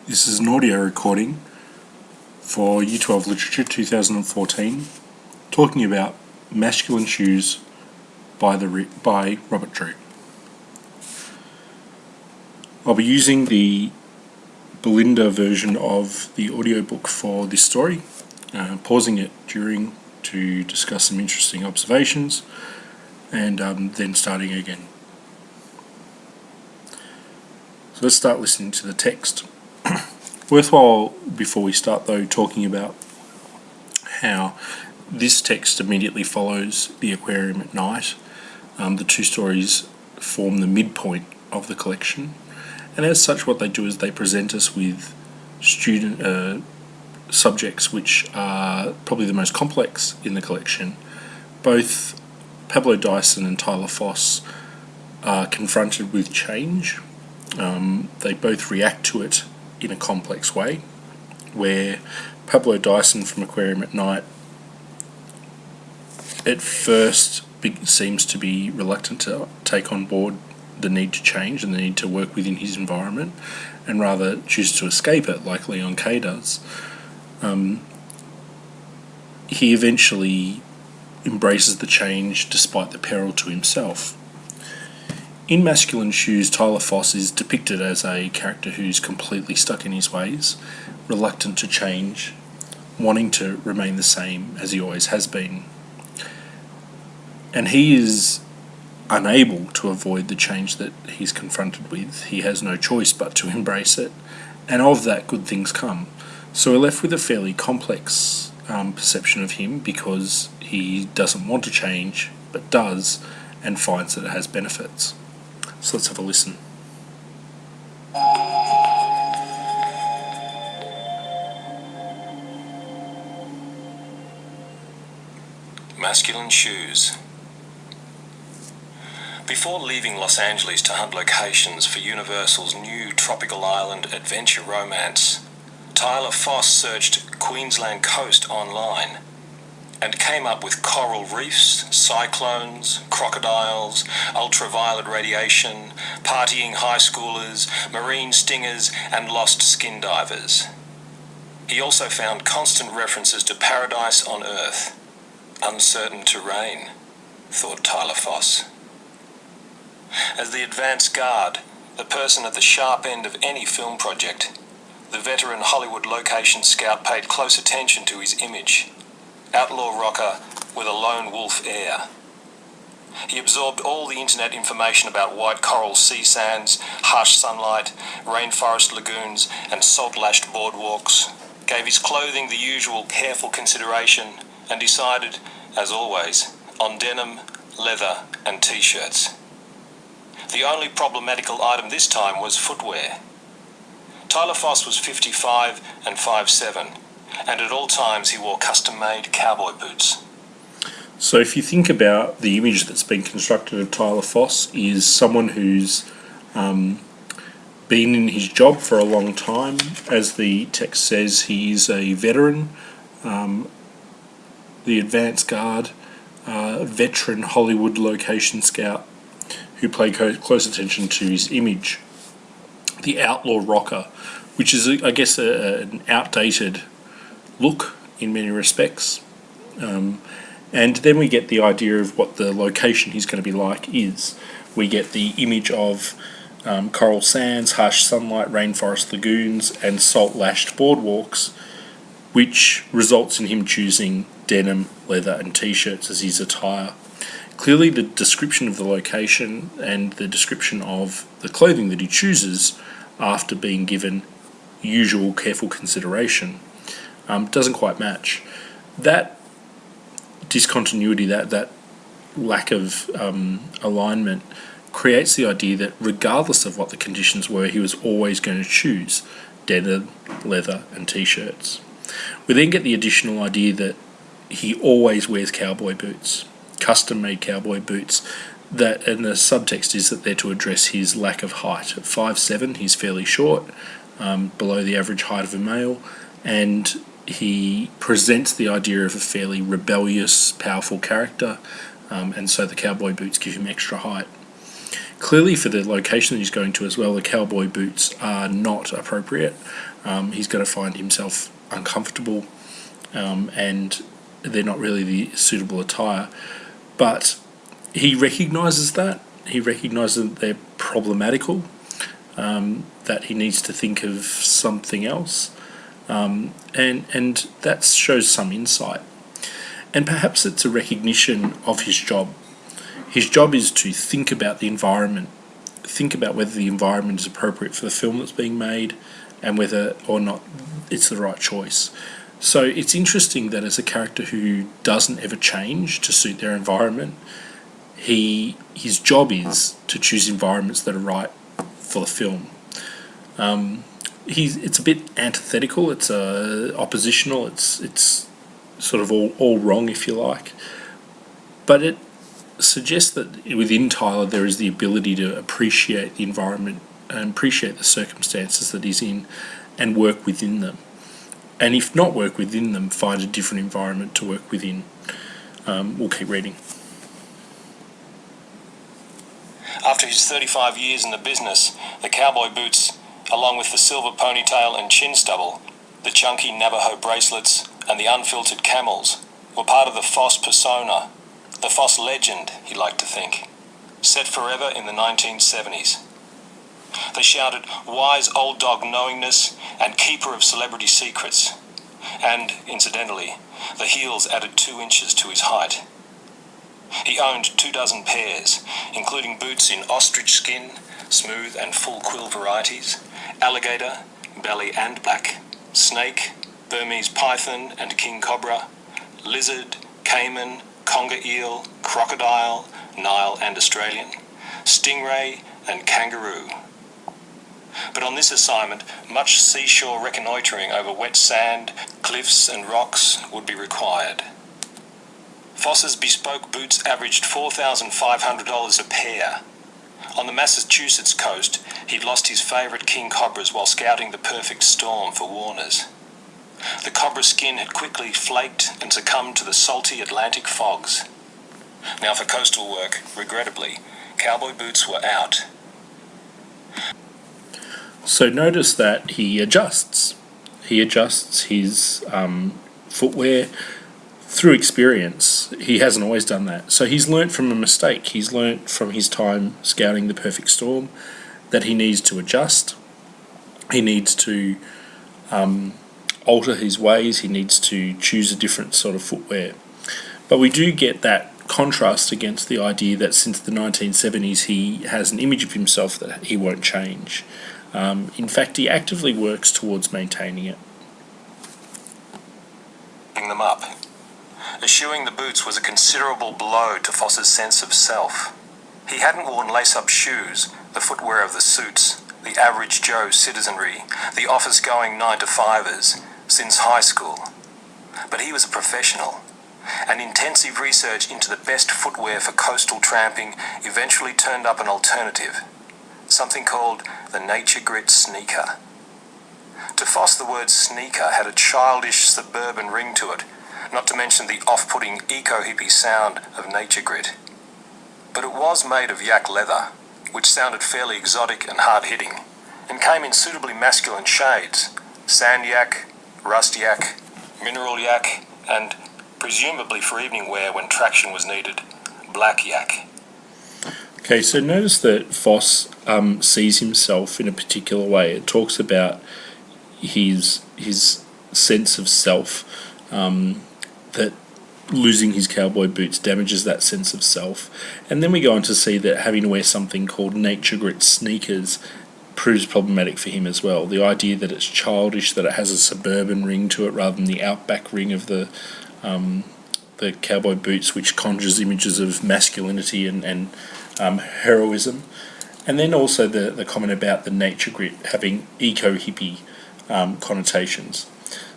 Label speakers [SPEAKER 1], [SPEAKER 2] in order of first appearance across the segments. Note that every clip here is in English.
[SPEAKER 1] This is an audio recording for Year 12 Literature 2014, talking about Masculine Shoes by Robert Drew. I'll be using the Belinda version of the audiobook for this story, pausing it during to discuss some interesting observations, and then starting again. So let's start listening to the text. Worthwhile, before we start though, talking about how this text immediately follows The Aquarium at Night. The two stories form the midpoint of the collection, and as such what they do is they present us with student subjects which are probably the most complex in the collection. Both Pablo Dyson and Tyler Foss are confronted with change. They both react to it in a complex way, where Pablo Dyson from Aquarium at Night at first seems to be reluctant to take on board the need to change and the need to work within his environment, and rather chooses to escape it like Leon Kay does. He eventually embraces the change despite the peril to himself. In Masculine Shoes, Tyler Foss is depicted as a character who's completely stuck in his ways, reluctant to change, wanting to remain the same as he always has been. And he is unable to avoid the change that he's confronted with. He has no choice but to embrace it, and of that good things come. So we're left with a fairly complex perception of him, because he doesn't want to change, but does, and finds that it has benefits. So let's have a listen.
[SPEAKER 2] Masculine Shoes. Before leaving Los Angeles to hunt locations for Universal's new tropical island adventure romance, Tyler Foss searched Queensland coast online and came up with coral reefs, cyclones, crocodiles, ultraviolet radiation, partying high schoolers, marine stingers, and lost skin divers. He also found constant references to paradise on Earth. Uncertain terrain, thought Tyler Foss. As the advance guard, the person at the sharp end of any film project, the veteran Hollywood location scout paid close attention to his image. Outlaw rocker with a lone wolf air. He absorbed all the internet information about white coral sea sands, harsh sunlight, rainforest lagoons, and salt-lashed boardwalks, gave his clothing the usual careful consideration, and decided, as always, on denim, leather, and t-shirts. The only problematical item this time was footwear. Tyler Foss was 55 and 5'7", and at all times he wore custom-made cowboy boots.
[SPEAKER 1] So if you think about the image that's been constructed of Tyler Foss, is someone who's been in his job for a long time. As the text says, he is a veteran, the advance guard, veteran Hollywood location scout who paid close attention to his image. The outlaw rocker, which is, I guess, an outdated look in many respects. And then we get the idea of what the location he's going to be like is. We get the image of coral sands, harsh sunlight, rainforest lagoons, and salt-lashed boardwalks, which results in him choosing denim, leather, and t-shirts as his attire. Clearly, the description of the location and the description of the clothing that he chooses, after being given usual careful consideration, doesn't quite match. That discontinuity, that lack of alignment, creates the idea that regardless of what the conditions were, he was always going to choose denim, leather, and t-shirts. We then get the additional idea that he always wears cowboy boots, custom-made cowboy boots, and the subtext is that they're to address his lack of height. At 5'7", he's fairly short, below the average height of a male, and he presents the idea of a fairly rebellious, powerful character, and so the cowboy boots give him extra height. Clearly, for the location that he's going to as well, the cowboy boots are not appropriate. He's going to find himself uncomfortable, and they're not really the suitable attire. But he recognises that. He recognises that they're problematical, that he needs to think of something else, and that shows some insight. And perhaps it's a recognition of his job. His job is to think about the environment, think about whether the environment is appropriate for the film that's being made, and whether or not it's the right choice. So it's interesting that as a character who doesn't ever change to suit their environment, his job is to choose environments that are right for the film. It's a bit antithetical. It's oppositional. It's sort of all wrong, if you like. But it suggests that within Tyler there is the ability to appreciate the environment and appreciate the circumstances that he's in, and work within them. And if not work within them, find a different environment to work within. We'll keep reading.
[SPEAKER 2] After his 35 years in the business, the cowboy boots, along with the silver ponytail and chin stubble, the chunky Navajo bracelets, and the unfiltered camels, were part of the Foss persona, the Foss legend, he liked to think, set forever in the 1970s. They shouted, "Wise old dog knowingness and keeper of celebrity secrets." And, incidentally, the heels added 2 inches to his height. He owned 24 pairs, including boots in ostrich skin, smooth and full quill varieties, alligator, belly and black, snake, Burmese python and king cobra, lizard, caiman, conger eel, crocodile, Nile and Australian, stingray and kangaroo. But on this assignment, much seashore reconnoitring over wet sand, cliffs and rocks would be required. Foss's bespoke boots averaged $4,500 a pair. On the Massachusetts coast, he'd lost his favourite king cobras while scouting the perfect storm for Warner's. The cobra skin had quickly flaked and succumbed to the salty Atlantic fogs. Now for coastal work, regrettably, cowboy boots were out.
[SPEAKER 1] So notice that he adjusts. He adjusts his footwear through experience. He hasn't always done that. So he's learnt from a mistake. He's learnt from his time scouting the perfect storm that he needs to adjust. He needs to alter his ways. He needs to choose a different sort of footwear. But we do get that contrast against the idea that since the 1970s he has an image of himself that he won't change. In fact, he actively works towards maintaining it.
[SPEAKER 2] Them up. Eschewing the boots was a considerable blow to Foss's sense of self. He hadn't worn lace-up shoes, the footwear of the suits, the average Joe citizenry, the office-going 9-to-5ers, since high school. But he was a professional, and intensive research into the best footwear for coastal tramping eventually turned up an alternative, something called the Nature Grit sneaker. To Foss, the word sneaker had a childish suburban ring to it, not to mention the off-putting eco-hippie sound of Nature Grit. But it was made of yak leather, which sounded fairly exotic and hard-hitting, and came in suitably masculine shades: sand yak, rust yak, mineral yak, and, presumably for evening wear when traction was needed, black yak.
[SPEAKER 1] Okay, so notice that Foss sees himself in a particular way. It talks about his sense of self, that losing his cowboy boots damages that sense of self. And then we go on to see that having to wear something called Nature Grit sneakers proves problematic for him as well. The idea that it's childish, that it has a suburban ring to it rather than the outback ring of the cowboy boots, which conjures images of masculinity and heroism. And then also the comment about the Nature Grit having eco-hippie connotations.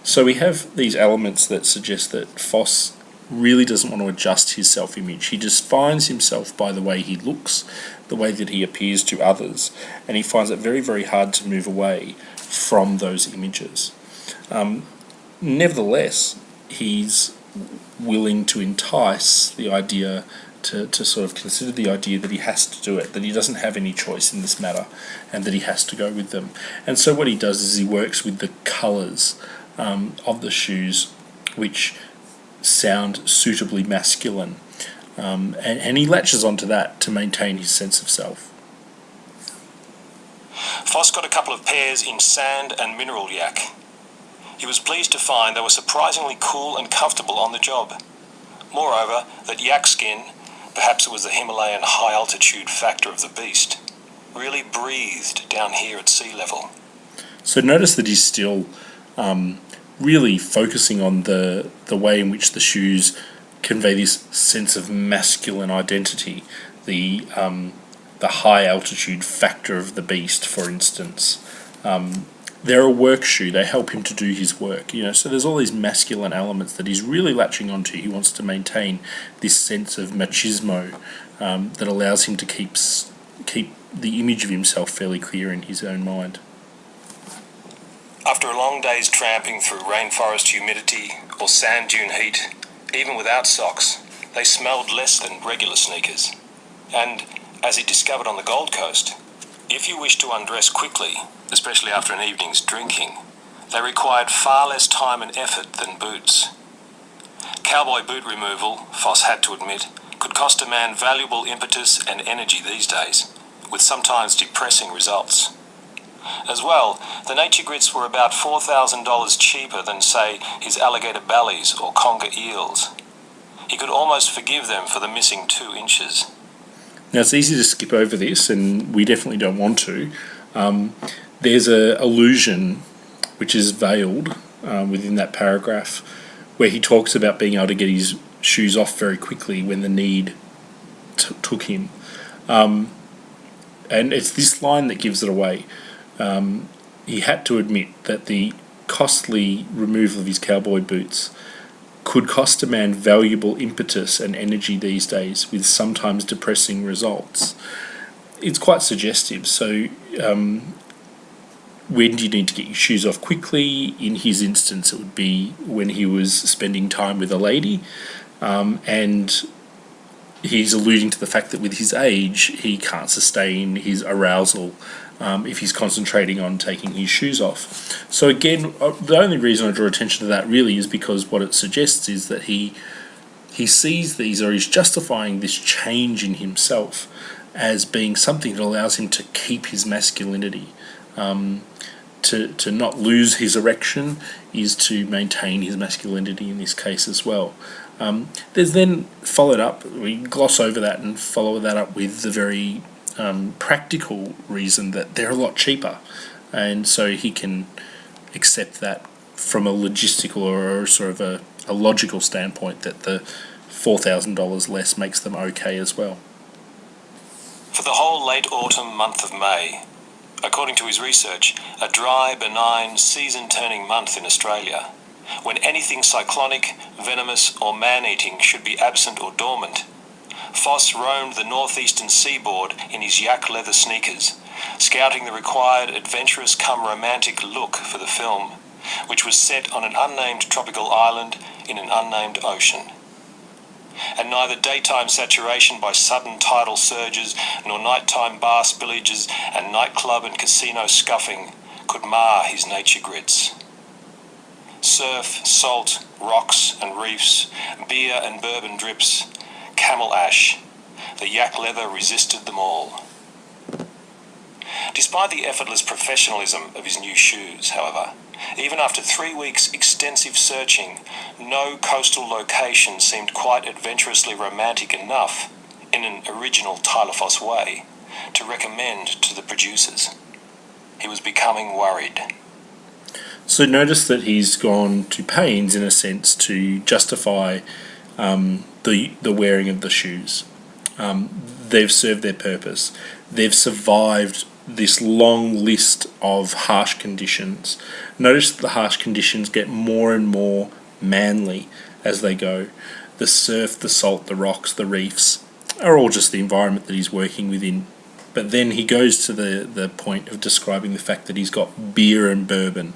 [SPEAKER 1] So we have these elements that suggest that Foss really doesn't want to adjust his self-image. He just defines himself by the way he looks, the way that he appears to others, and he finds it very, very hard to move away from those images. Nevertheless, he's willing to entice the idea to sort of consider the idea that he has to do it, that he doesn't have any choice in this matter, and that he has to go with them. And so what he does is he works with the colours of the shoes, which sound suitably masculine, and he latches onto that to maintain his sense of self.
[SPEAKER 2] Foss got a couple of pairs in sand and mineral yak. He was pleased to find they were surprisingly cool and comfortable on the job. Moreover, that yak skin, perhaps it was the Himalayan high-altitude factor of the beast, really breathed down here at sea level.
[SPEAKER 1] So notice that he's still really focusing on the way in which the shoes convey this sense of masculine identity, the high-altitude factor of the beast, for instance. They're a work shoe. They help him to do his work. So there's all these masculine elements that he's really latching onto. He wants to maintain this sense of machismo that allows him to keep the image of himself fairly clear in his own mind.
[SPEAKER 2] After a long day's tramping through rainforest humidity or sand dune heat, even without socks, they smelled less than regular sneakers. And, as he discovered on the Gold Coast, if you wish to undress quickly, especially after an evening's drinking, they required far less time and effort than boots. Cowboy boot removal, Foss had to admit, could cost a man valuable impetus and energy these days, with sometimes depressing results. As well, the Nature Grits were about $4,000 cheaper than, say, his alligator bellies or conger eels. He could almost forgive them for the missing 2 inches.
[SPEAKER 1] Now, it's easy to skip over this, and we definitely don't want to. There's an allusion which is veiled within that paragraph where he talks about being able to get his shoes off very quickly when the need took him. And it's this line that gives it away. He had to admit that the costly removal of his cowboy boots could cost a man valuable impetus and energy these days, with sometimes depressing results. It's quite suggestive. So when do you need to get your shoes off quickly? In his instance, it would be when he was spending time with a lady, and he's alluding to the fact that with his age, he can't sustain his arousal if he's concentrating on taking his shoes off. So again, the only reason I draw attention to that really is because what it suggests is that he sees these, or he's justifying this change in himself as being something that allows him to keep his masculinity. To not lose his erection is to maintain his masculinity in this case as well. There's then followed up, we gloss over that and follow that up with the very practical reason that they're a lot cheaper, and so he can accept that from a logistical or sort of a logical standpoint, that the $4,000 less makes them okay as well.
[SPEAKER 2] For the whole late autumn month of May, according to his research, a dry, benign, season-turning month in Australia, when anything cyclonic, venomous or man-eating should be absent or dormant, Foss roamed the northeastern seaboard in his yak leather sneakers, scouting the required adventurous cum romantic look for the film, which was set on an unnamed tropical island in an unnamed ocean. And neither daytime saturation by sudden tidal surges nor nighttime bar spillages and nightclub and casino scuffing could mar his Nature Grits. Surf, salt, rocks and reefs, beer and bourbon drips, camel ash, the yak leather resisted them all. Despite the effortless professionalism of his new shoes, however, even after 3 weeks' extensive searching, no coastal location seemed quite adventurously romantic enough, in an original Tyler Foss way, to recommend to the producers. He was becoming worried.
[SPEAKER 1] So notice that he's gone to pains, in a sense, to justify the wearing of the shoes. They've served their purpose. They've survived this long list of harsh conditions. Notice that the harsh conditions get more and more manly as they go. The surf, the salt, the rocks, the reefs are all just the environment that he's working within. But then he goes to the point of describing the fact that he's got beer and bourbon,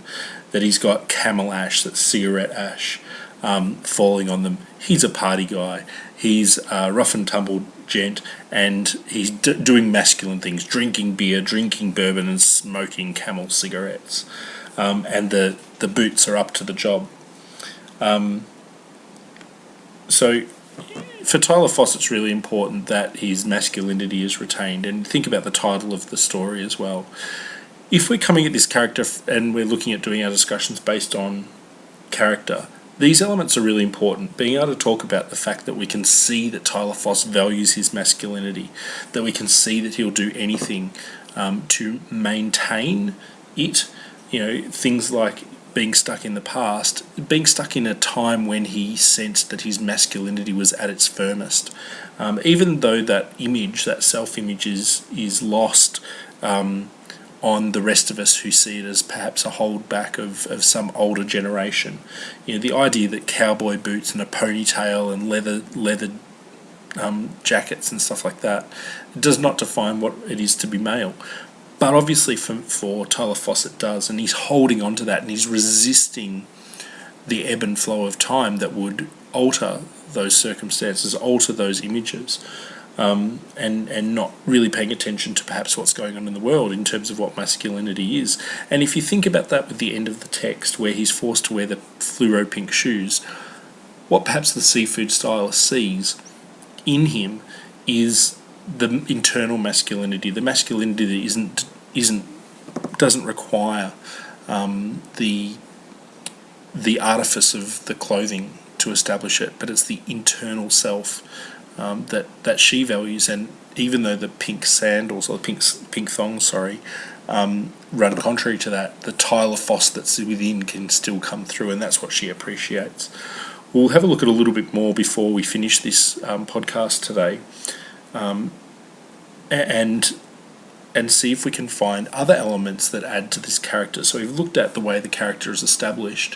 [SPEAKER 1] that he's got camel ash, that's cigarette ash, falling on them. He's a party guy. He's a rough and tumble gent, and he's doing masculine things, drinking beer, drinking bourbon, and smoking Camel cigarettes. And the boots are up to the job. So for Tyler Foss, it's really important that his masculinity is retained. And think about the title of the story as well. If we're coming at this character and we're looking at doing our discussions based on character, these elements are really important. Being able to talk about the fact that we can see that Tyler Foss values his masculinity, that we can see that he'll do anything to maintain it. You know, things like being stuck in the past, being stuck in a time when he sensed that his masculinity was at its firmest. Even though that image, that self-image is lost on the rest of us who see it as perhaps a holdback of some older generation. You know, the idea that cowboy boots and a ponytail and leather jackets and stuff like that does not define what it is to be male. But obviously for Tyler Foss it does, and he's holding on to that, and he's resisting the ebb and flow of time that would alter those circumstances, alter those images, and not really paying attention to perhaps what's going on in the world in terms of what masculinity is. And if you think about that with the end of the text, where he's forced to wear the fluoro pink shoes, what perhaps the seafood stylist sees in him is the internal masculinity, the masculinity that doesn't require the artifice of the clothing to establish it, but it's the internal self that she values. And even though the pink sandals, or pink thongs, run contrary to that, the Tyler Foss that's within can still come through, and that's what she appreciates. We'll have a look at a little bit more before we finish this podcast today. And see if we can find other elements that add to this character. So we've looked at the way the character is established.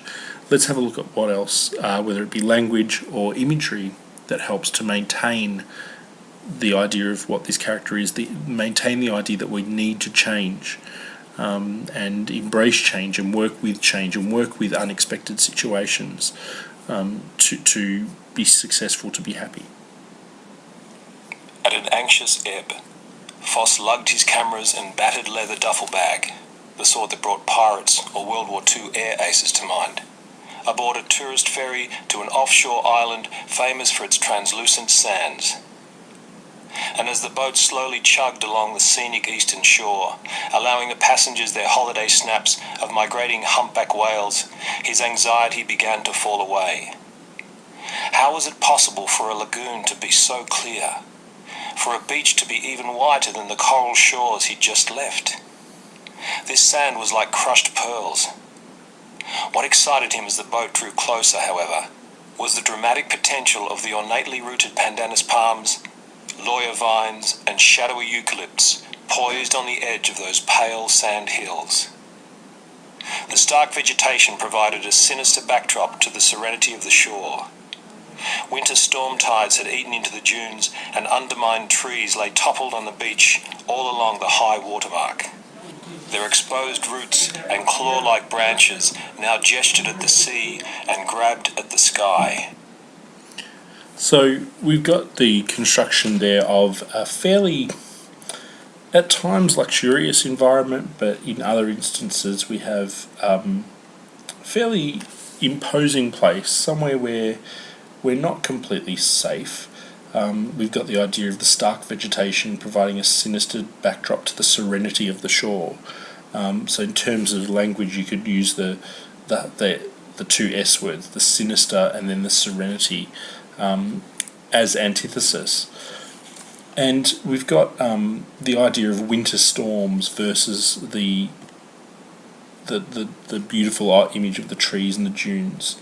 [SPEAKER 1] Let's have a look at what else, whether it be language or imagery, that helps to maintain the idea of what this character is, maintain the idea that we need to change, and embrace change and work with unexpected situations to be successful, to be happy.
[SPEAKER 2] At an anxious ebb, Foss lugged his cameras and battered leather duffel bag, the sort that brought pirates or World War II air aces to mind, aboard a tourist ferry to an offshore island famous for its translucent sands. And as the boat slowly chugged along the scenic eastern shore, allowing the passengers their holiday snaps of migrating humpback whales, his anxiety began to fall away. How was it possible for a lagoon to be so clear? For a beach to be even whiter than the coral shores he'd just left? This sand was like crushed pearls. What excited him as the boat drew closer, however, was the dramatic potential of the ornately rooted pandanus palms, lawyer vines, and shadowy eucalypts poised on the edge of those pale sand hills. The stark vegetation provided a sinister backdrop to the serenity of the shore. Winter storm tides had eaten into the dunes, and undermined trees lay toppled on the beach all along the high watermark. Their exposed roots and claw-like branches now gestured at the sea and grabbed at the sky.
[SPEAKER 1] So we've got the construction there of a fairly, at times, luxurious environment, but in other instances we have fairly imposing place, somewhere where we're not completely safe. We've got the idea of the stark vegetation providing a sinister backdrop to the serenity of the shore. So in terms of language, you could use the two S words, the sinister and then the serenity, as antithesis. And we've got the idea of winter storms versus the beautiful image of the trees and the dunes.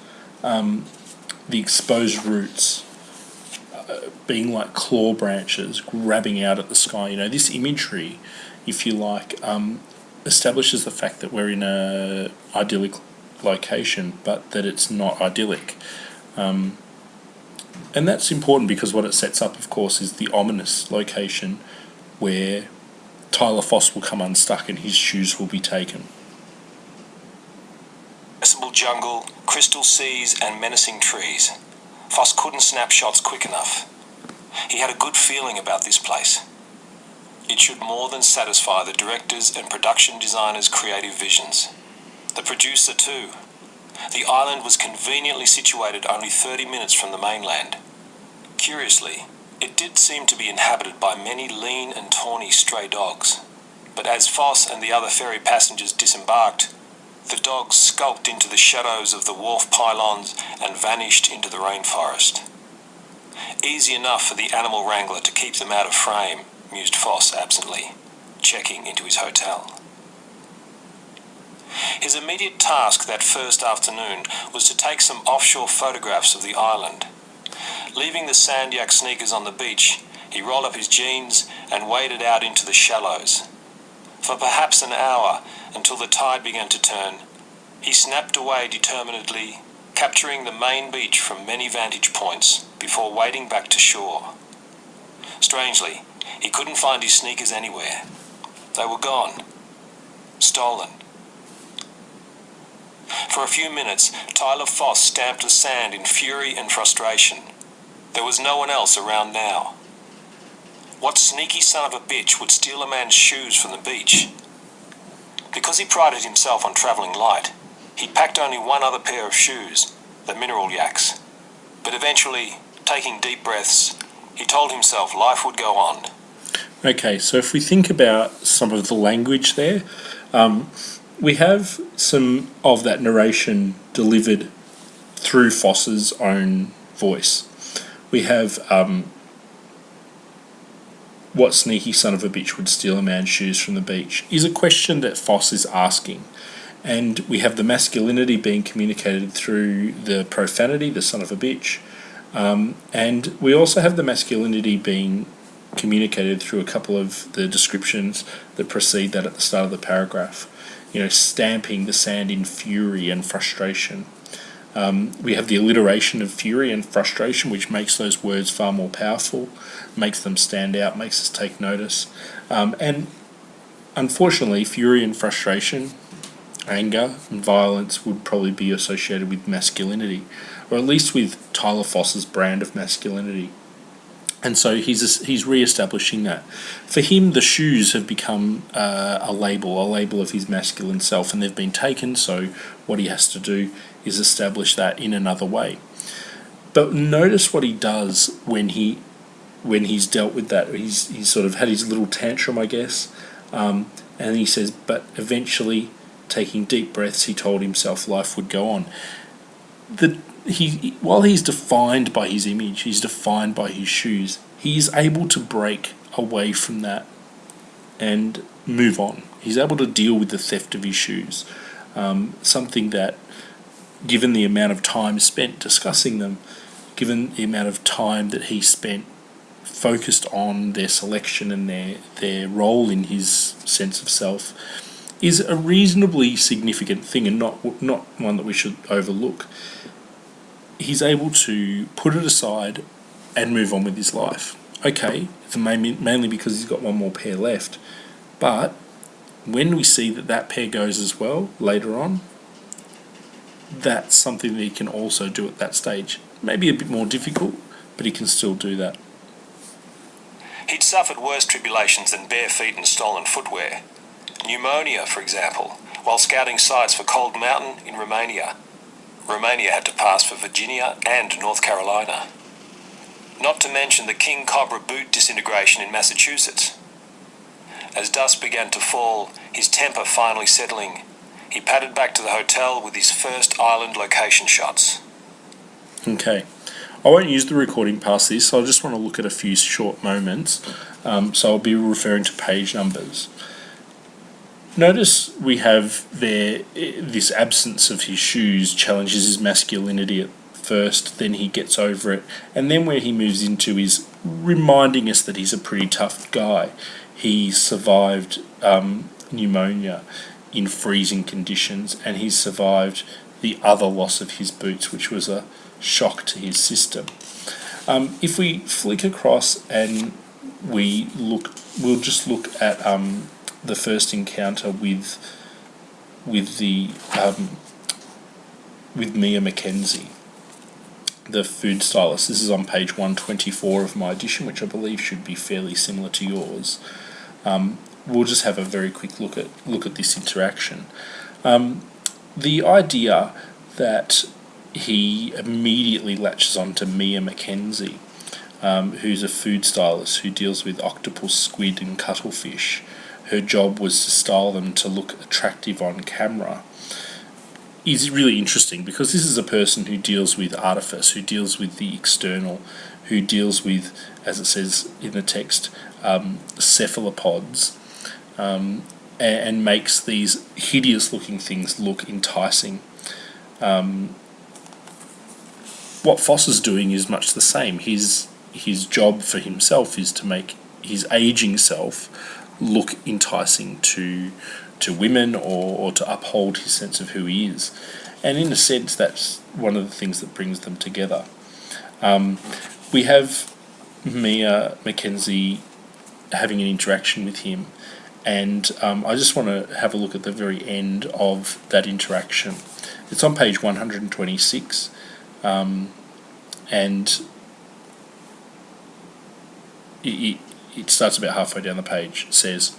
[SPEAKER 1] The exposed roots being like claw branches grabbing out at the sky. You know, this imagery, if you like, establishes the fact that we're in a idyllic location, but that it's not idyllic. And that's important because what it sets up, of course, is the ominous location where Tyler Foss will come unstuck and his shoes will be taken.
[SPEAKER 2] tropical jungle, crystal seas and menacing trees. Foss couldn't snap shots quick enough. He had a good feeling about this place. It should more than satisfy the director's and production designer's creative visions. The producer too. The island was conveniently situated only 30 minutes from the mainland. Curiously, it did seem to be inhabited by many lean and tawny stray dogs. But as Foss and the other ferry passengers disembarked, the dogs skulked into the shadows of the wharf pylons and vanished into the rainforest. Easy enough for the animal wrangler to keep them out of frame, mused Foss absently, checking into his hotel. His immediate task that first afternoon was to take some offshore photographs of the island. Leaving the sand-yak sneakers on the beach, he rolled up his jeans and waded out into the shallows. For perhaps an hour, until the tide began to turn, he snapped away determinedly, capturing the main beach from many vantage points before wading back to shore. Strangely, he couldn't find his sneakers anywhere. They were gone. Stolen. For a few minutes, Tyler Foss stamped the sand in fury and frustration. There was no one else around now. What sneaky son of a bitch would steal a man's shoes from the beach? Because he prided himself on travelling light, he packed only one other pair of shoes, the Mineral Yaks. But eventually, taking deep breaths, he told himself life would go on.
[SPEAKER 1] Okay, so if we think about some of the language there, we have some of that narration delivered through Foss's own voice. We have what sneaky son of a bitch would steal a man's shoes from the beach is a question that Foss is asking. And we have the masculinity being communicated through the profanity, the son of a bitch. And we also have the masculinity being communicated through a couple of the descriptions that precede that at the start of the paragraph. Stamping the sand in fury and frustration. We have the alliteration of fury and frustration, which makes those words far more powerful, makes them stand out, makes us take notice. And unfortunately, fury and frustration, anger and violence would probably be associated with masculinity, or at least with Tyler Foss's brand of masculinity. And so he's re-establishing that. For him, the shoes have become a label of his masculine self, and they've been taken, so what he has to do is establish that in another way. But notice what he does when he's dealt with that. He's sort of had his little tantrum, I guess, and he says, but eventually, taking deep breaths, he told himself life would go on. While he's defined by his image, he's defined by his shoes, he is able to break away from that and move on. He's able to deal with the theft of his shoes, something that, given the amount of time spent discussing them, given the amount of time that he spent focused on their selection and their role in his sense of self, is a reasonably significant thing and not one that we should overlook. He's able to put it aside and move on with his life. Okay, it's mainly because he's got one more pair left. But when we see that pair goes as well later on, that's something that he can also do at that stage. Maybe a bit more difficult, but he can still do that.
[SPEAKER 2] He'd suffered worse tribulations than bare feet and stolen footwear. Pneumonia, for example, while scouting sites for Cold Mountain in Romania. Romania had to pass for Virginia and North Carolina. Not to mention the King Cobra boot disintegration in Massachusetts. As dusk began to fall, his temper finally settling, he padded back to the hotel with his first island location shots.
[SPEAKER 1] Okay, I won't use the recording past this, so I just want to look at a few short moments. So I'll be referring to page numbers. Notice we have there this absence of his shoes challenges his masculinity at first, then he gets over it, and then where he moves into is reminding us that he's a pretty tough guy. He survived pneumonia in freezing conditions, and he's survived the other loss of his boots, which was a shock to his system. If we flick across and we'll just look at the first encounter with the with Mia Mackenzie, the food stylist. This is on page 124 of my edition, which I believe should be fairly similar to yours. We'll just have a very quick look at this interaction. The idea that he immediately latches on to Mia Mackenzie, who's a food stylist who deals with octopus, squid and cuttlefish. Her job was to style them to look attractive on camera, is really interesting, because this is a person who deals with artifice, who deals with the external, who deals with, as it says in the text, cephalopods, and makes these hideous looking things look enticing. What Foss is doing is much the same. His job for himself is to make his aging self look enticing to women, or to uphold his sense of who he is. And in a sense, that's one of the things that brings them together. We have Mia Mackenzie having an interaction with him, and I just want to have a look at the very end of that interaction. It's on page 126, and it starts about halfway down the page. It says,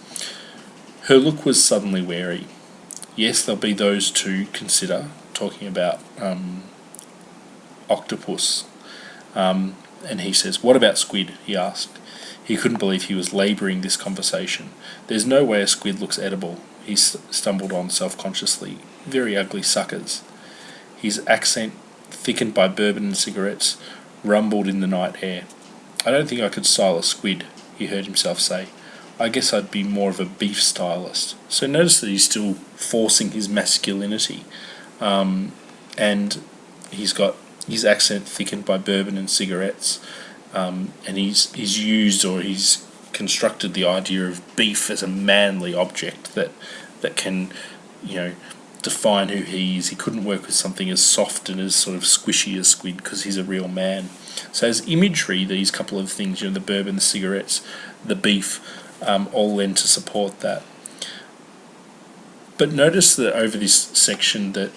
[SPEAKER 1] "Her look was suddenly wary. Yes, there'll be those to consider," talking about octopus. And he says, "What about squid?" he asked. He couldn't believe he was labouring this conversation. "There's no way a squid looks edible," he stumbled on self-consciously. "Very ugly suckers." His accent, thickened by bourbon and cigarettes, rumbled in the night air. "I don't think I could style a squid," he heard himself say. "I guess I'd be more of a beef stylist." So notice that he's still forcing his masculinity, and he's got his accent thickened by bourbon and cigarettes, and he's constructed the idea of beef as a manly object that can, define who he is. He couldn't work with something as soft and as sort of squishy as squid, because he's a real man. So as imagery, these couple of things, the bourbon, the cigarettes, the beef, all lend to support that. But notice that over this section that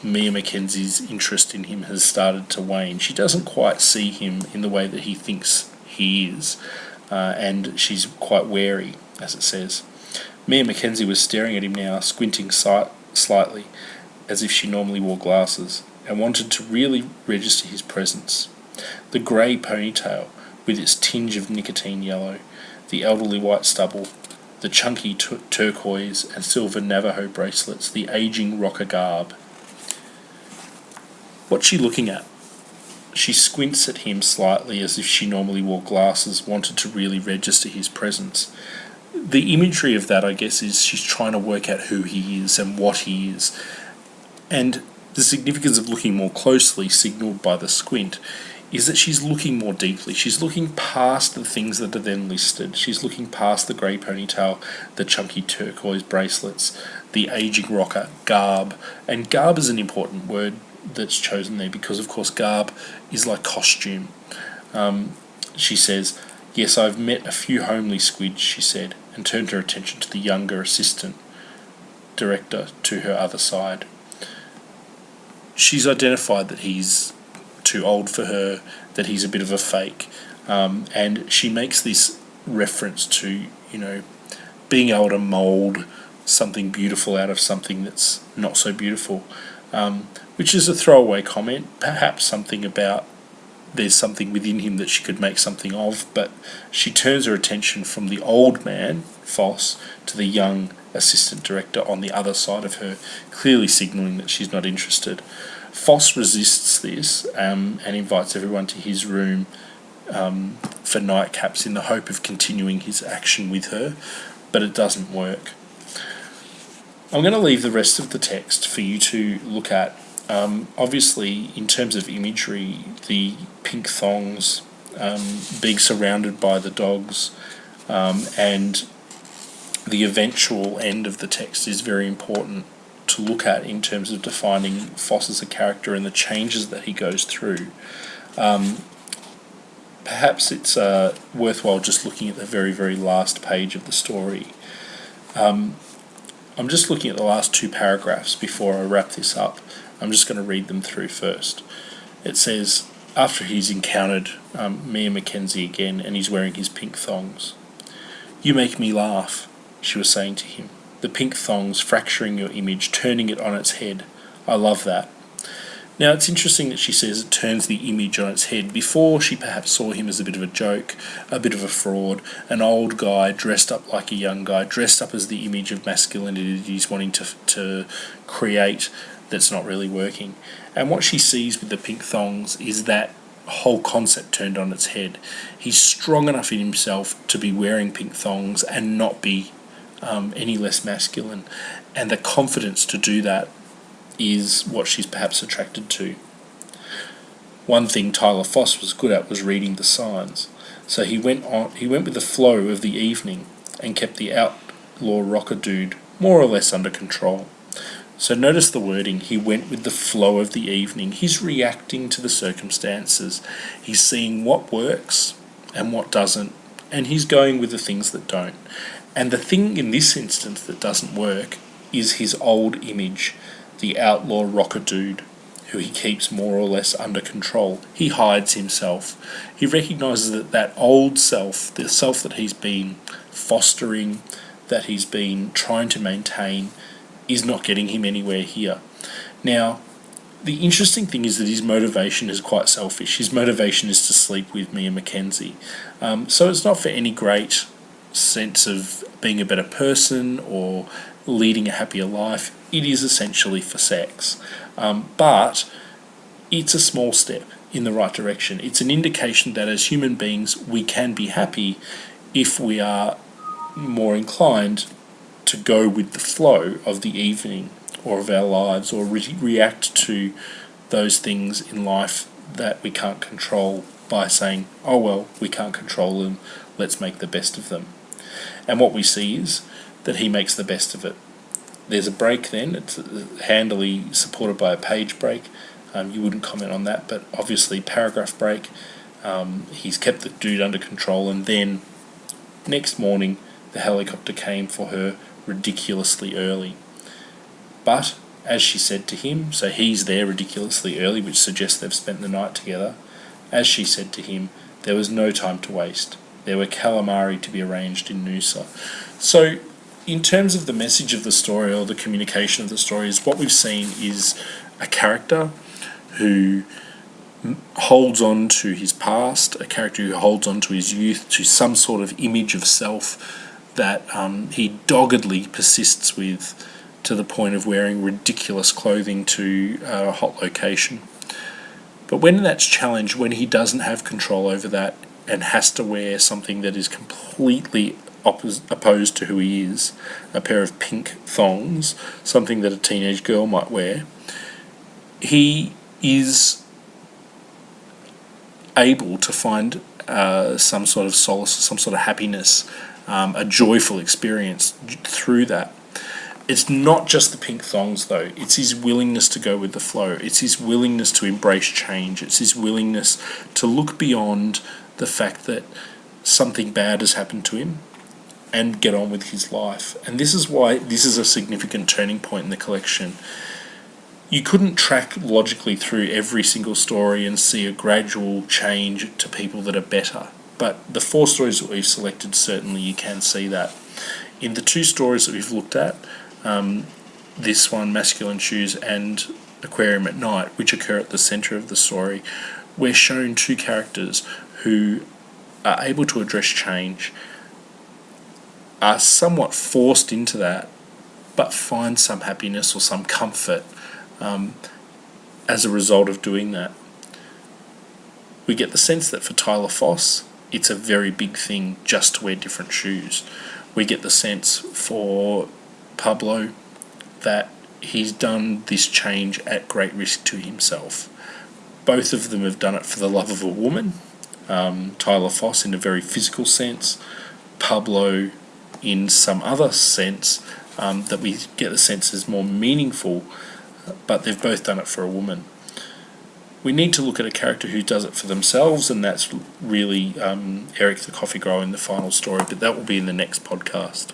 [SPEAKER 1] Mia Mackenzie's interest in him has started to wane. She doesn't quite see him in the way that he thinks he is, and she's quite wary, as it says. Mia Mackenzie was staring at him now, squinting slightly, as if she normally wore glasses, and wanted to really register his presence. The grey ponytail, with its tinge of nicotine yellow, the elderly white stubble, the chunky turquoise and silver Navajo bracelets, the aging rocker garb. What's she looking at? She squints at him slightly, as if she normally wore glasses, wanted to really register his presence. The imagery of that, I guess, is she's trying to work out who he is and what he is. And the significance of looking more closely, signalled by the squint, is that she's looking more deeply. She's looking past the things that are then listed. She's looking past the grey ponytail, the chunky turquoise bracelets, the aging rocker, garb. And garb is an important word that's chosen there, because of course garb is like costume. She says, "Yes, I've met a few homely squids," she said, and turned her attention to the younger assistant director to her other side. She's identified that he's too old for her, that he's a bit of a fake, and she makes this reference to, being able to mould something beautiful out of something that's not so beautiful, which is a throwaway comment, perhaps something about there's something within him that she could make something of, but she turns her attention from the old man, Foss, to the young assistant director on the other side of her, clearly signalling that she's not interested. Foss resists this, and invites everyone to his room for nightcaps in the hope of continuing his action with her, but it doesn't work. I'm going to leave the rest of the text for you to look at. Obviously, in terms of imagery, the pink thongs, being surrounded by the dogs, and the eventual end of the text is very important to look at in terms of defining Foss as a character and the changes that he goes through. Perhaps it's worthwhile just looking at the very, very last page of the story. I'm just looking at the last two paragraphs before I wrap this up. I'm just going to read them through first. It says, after he's encountered Mia Mackenzie again and he's wearing his pink thongs. "You make me laugh," she was saying to him. "The pink thongs fracturing your image, turning it on its head. I love that." Now, it's interesting that she says it turns the image on its head. Before, she perhaps saw him as a bit of a joke, a bit of a fraud, an old guy dressed up like a young guy, dressed up as the image of masculinity that he's wanting to create that's not really working. And what she sees with the pink thongs is that whole concept turned on its head. He's strong enough in himself to be wearing pink thongs and not be any less masculine. And the confidence to do that is what she's perhaps attracted to. One thing Tyler Foss was good at was reading the signs. So he went with the flow of the evening and kept the outlaw rocker dude more or less under control. So notice the wording, he went with the flow of the evening. He's reacting to the circumstances. He's seeing what works and what doesn't, and he's going with the things that don't. And the thing in this instance that doesn't work is his old image, the outlaw rocker dude, who he keeps more or less under control. He hides himself. He recognises that that old self, the self that he's been fostering, that he's been trying to maintain, is not getting him anywhere here. Now, the interesting thing is that his motivation is quite selfish. His motivation is to sleep with Mia Mackenzie. So it's not for any great sense of being a better person or leading a happier life. It is essentially for sex. But it's a small step in the right direction. It's an indication that as human beings, we can be happy if we are more inclined to go with the flow of the evening or of our lives, or react to those things in life that we can't control by saying, oh well, we can't control them, let's make the best of them. And what we see is that he makes the best of it. There's a break then, it's handily supported by a page break. You wouldn't comment on that, but obviously paragraph break. He's kept the dude under control, and then next morning the helicopter came for her ridiculously early. But, as she said to him, so he's there ridiculously early, which suggests they've spent the night together. As she said to him, there was no time to waste. There were calamari to be arranged in Noosa. So, in terms of the message of the story, or the communication of the story, is what we've seen is a character who holds on to his past, a character who holds on to his youth, to some sort of image of self that he doggedly persists with, to the point of wearing ridiculous clothing to a hot location. But when that's challenged, when he doesn't have control over that and has to wear something that is completely opposed to who he is, a pair of pink thongs, something that a teenage girl might wear, he is able to find some sort of solace, some sort of happiness, a joyful experience through that. It's not just the pink thongs though, it's his willingness to go with the flow, it's his willingness to embrace change, it's his willingness to look beyond the fact that something bad has happened to him and get on with his life. And this is why this is a significant turning point in the collection. You couldn't track logically through every single story and see a gradual change to people that are better. But the 4 stories that we've selected, certainly you can see that. In the 2 stories that we've looked at, this one, Masculine Shoes, and Aquarium at Night, which occur at the centre of the story, we're shown 2 characters who are able to address change, are somewhat forced into that, but find some happiness or some comfort as a result of doing that. We get the sense that for Tyler Foss, it's a very big thing just to wear different shoes. We get the sense for Pablo that he's done this change at great risk to himself. Both of them have done it for the love of a woman. Tyler Foss in a very physical sense, Pablo in some other sense that we get the sense is more meaningful, but they've both done it for a woman. We need to look at a character who does it for themselves, and that's really Eric the Coffee Grower in the final story, but that will be in the next podcast.